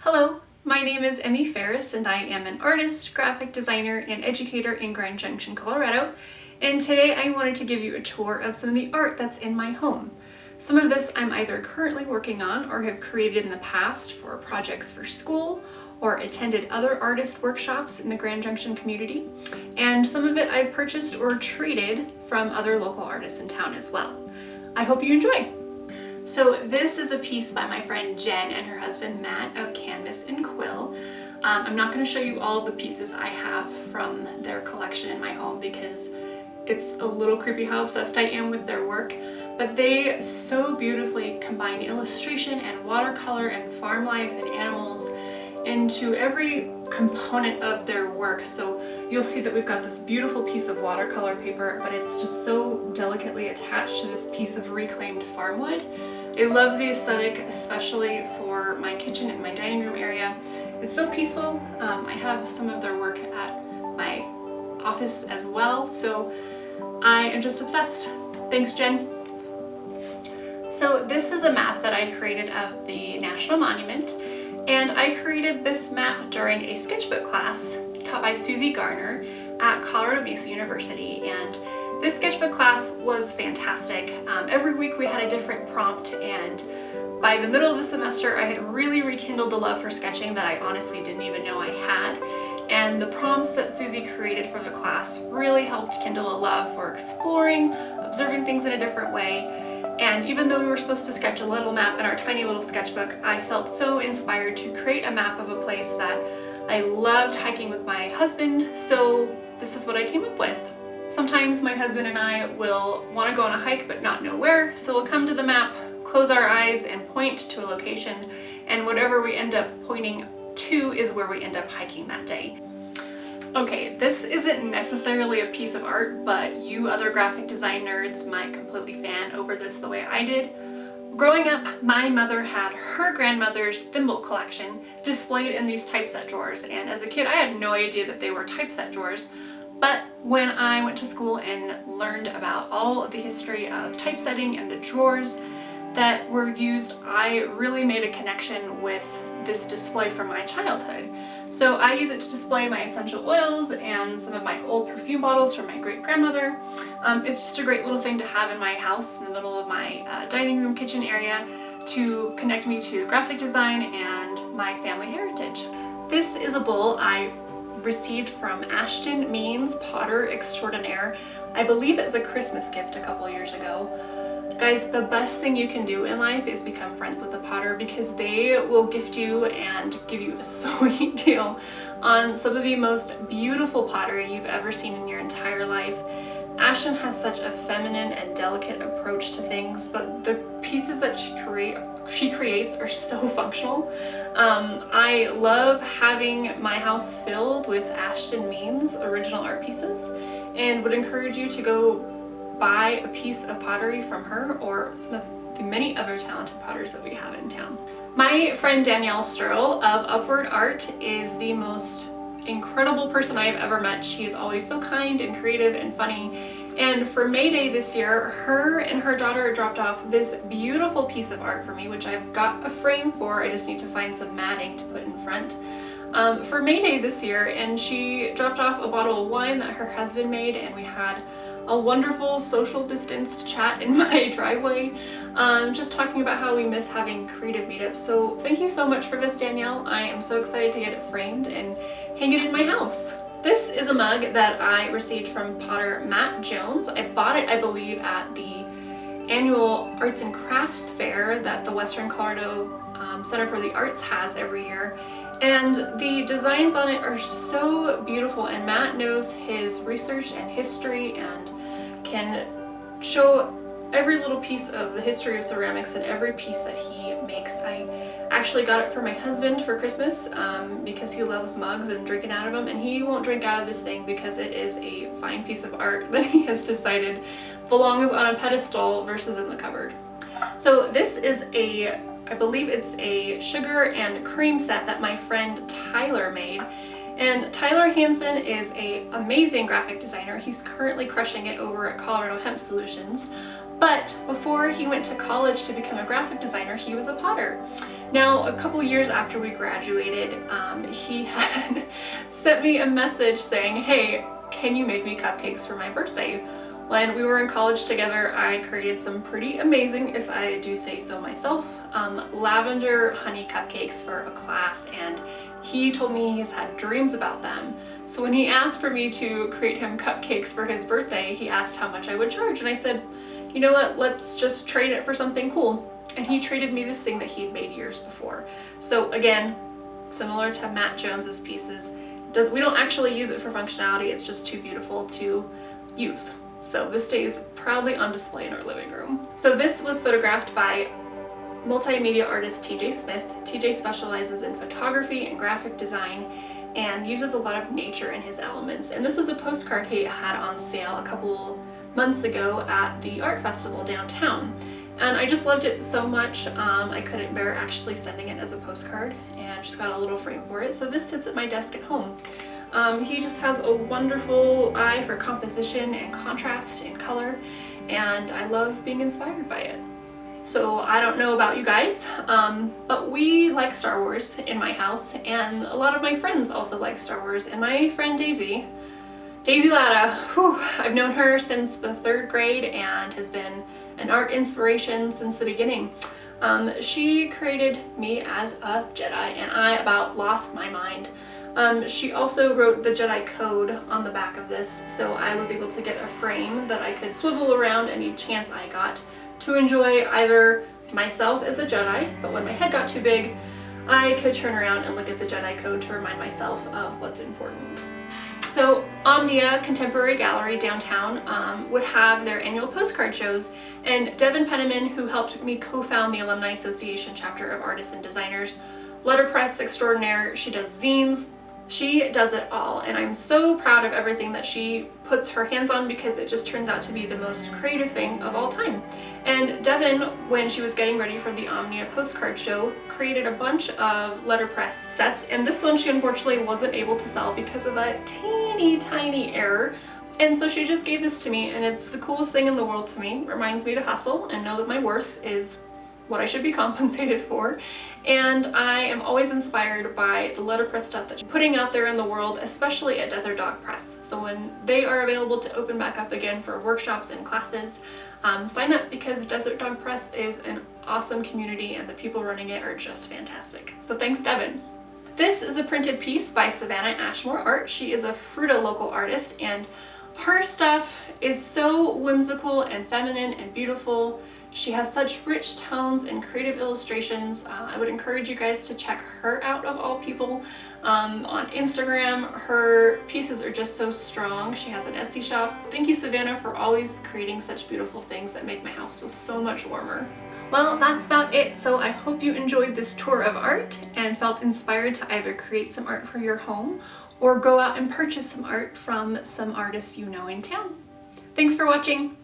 Hello, my name is Emmi Farris and I am an artist, graphic designer, and educator in Grand Junction, Colorado. And today I wanted to give you a tour of some of the art that's in my home. Some of this I'm either currently working on or have created in the past for projects for school or attended other artist workshops in the Grand Junction community. And some of it I've purchased or traded from other local artists in town as well. I hope you enjoy! So this is a piece by my friend Jen and her husband Matt of Canvas and Quill. I'm not going to show you all of the pieces I have from their collection in my home because it's a little creepy how obsessed I am with their work, but they so beautifully combine illustration and watercolor and farm life and animals into every component of their work. So you'll see that we've got this beautiful piece of watercolor paper, but it's just so delicately attached to this piece of reclaimed farm wood. I love the aesthetic, especially for my kitchen and my dining room area. It's so peaceful. I have some of their work at my office as well, so I am just obsessed. Thanks, Jen. So this is a map that I created of the National Monument, and I created this map during a sketchbook class taught by Susie Garner at Colorado Mesa University, and this sketchbook class was fantastic. Every week we had a different prompt, and by the middle of the semester I had really rekindled a love for sketching that I honestly didn't even know I had. And the prompts that Susie created for the class really helped kindle a love for exploring, observing things in a different way. And even though we were supposed to sketch a little map in our tiny little sketchbook, I felt so inspired to create a map of a place that I loved hiking with my husband, so this is what I came up with. Sometimes my husband and I will want to go on a hike but not know where, so we'll come to the map, close our eyes, and point to a location, and whatever we end up pointing to is where we end up hiking that day. Okay, this isn't necessarily a piece of art, but you other graphic design nerds might completely fan over this the way I did. Growing up, my mother had her grandmother's thimble collection displayed in these typeset drawers, and as a kid I had no idea that they were typeset drawers. But when I went to school and learned about all of the history of typesetting and the drawers that were used, I really made a connection with this display from my childhood. So I use it to display my essential oils and some of my old perfume bottles from my great-grandmother. It's just a great little thing to have in my house in the middle of my dining room kitchen area to connect me to graphic design and my family heritage. This is a bowl I received from Ashton Means, potter extraordinaire. I believe it was a Christmas gift a couple years ago. Guys, the best thing you can do in life is become friends with a potter because they will gift you and give you a sweet deal on some of the most beautiful pottery you've ever seen in your entire life. Ashton has such a feminine and delicate approach to things, but the pieces that she creates are so functional. I love having my house filled with Ashton Means original art pieces, and would encourage you to go buy a piece of pottery from her or some of the many other talented potters that we have in town. My friend Danielle Sturl of Upward Art is the most incredible person I have ever met. She is always so kind and creative and funny. And for May Day this year, her and her daughter dropped off this beautiful piece of art for me, which I've got a frame for. I just need to find some matting to put in front. For May Day this year, and she dropped off a bottle of wine that her husband made, and we had a wonderful social distanced chat in my driveway, just talking about how we miss having creative meetups. So thank you so much for this, Danielle. I am so excited to get it framed and hang it in my house. This is a mug that I received from potter Matt Jones. I bought it, I believe, at the annual Arts and Crafts Fair that the Western Colorado Center for the Arts has every year. And the designs on it are so beautiful, and Matt knows his research and history and can show every little piece of the history of ceramics and every piece that he makes. I actually got it for my husband for Christmas because he loves mugs and drinking out of them, and he won't drink out of this thing because it is a fine piece of art that he has decided belongs on a pedestal versus in the cupboard. So this is I believe it's a sugar and cream set that my friend Tyler made. And Tyler Hansen is an amazing graphic designer. He's currently crushing it over at Colorado Hemp Solutions. But before he went to college to become a graphic designer, he was a potter. Now, a couple years after we graduated, he had sent me a message saying, hey, can you make me cupcakes for my birthday? When we were in college together, I created some pretty amazing, if I do say so myself, lavender honey cupcakes for a class, and he told me he's had dreams about them. So when he asked for me to create him cupcakes for his birthday, he asked how much I would charge, and I said, you know what, let's just trade it for something cool. And he traded me this thing that he'd made years before. So again, similar to Matt Jones's pieces, we don't actually use it for functionality, it's just too beautiful to use. So this stays proudly on display in our living room. So this was photographed by multimedia artist TJ Smith. TJ specializes in photography and graphic design and uses a lot of nature in his elements. And this is a postcard he had on sale a couple months ago at the art festival downtown. And I just loved it so much, I couldn't bear actually sending it as a postcard, and just got a little frame for it. So this sits at my desk at home. He just has a wonderful eye for composition and contrast and color, and I love being inspired by it. So I don't know about you guys, but we like Star Wars in my house, and a lot of my friends also like Star Wars, and my friend Daisy Latta, I've known her since the 3rd grade and has been an art inspiration since the beginning. She created me as a Jedi, and I about lost my mind. She also wrote the Jedi code on the back of this, so I was able to get a frame that I could swivel around any chance I got to enjoy either myself as a Jedi, but when my head got too big, I could turn around and look at the Jedi code to remind myself of what's important. So Omnia Contemporary Gallery downtown would have their annual postcard shows, and Devin Penniman, who helped me co-found the Alumni Association chapter of Artists and Designers, letterpress extraordinaire, she does zines, she does it all, and I'm so proud of everything that she puts her hands on because it just turns out to be the most creative thing of all time. And Devin, when she was getting ready for the Omnia postcard show, created a bunch of letterpress sets, and this one she unfortunately wasn't able to sell because of a teeny tiny error. And so she just gave this to me, and it's the coolest thing in the world to me. It reminds me to hustle and know that my worth is what I should be compensated for. And I am always inspired by the letterpress stuff that she's putting out there in the world, especially at Desert Dog Press. So when they are available to open back up again for workshops and classes, sign up, because Desert Dog Press is an awesome community and the people running it are just fantastic. So thanks, Devin. This is a printed piece by Savannah Ashmore Art. She is a Fruta local artist, and her stuff is so whimsical and feminine and beautiful. She has such rich tones and creative illustrations. I would encourage you guys to check her out, of all people. On Instagram, her pieces are just so strong. She has an Etsy shop. Thank you, Savannah, for always creating such beautiful things that make my house feel so much warmer. Well, that's about it. So I hope you enjoyed this tour of art and felt inspired to either create some art for your home or go out and purchase some art from some artists you know in town. Thanks for watching.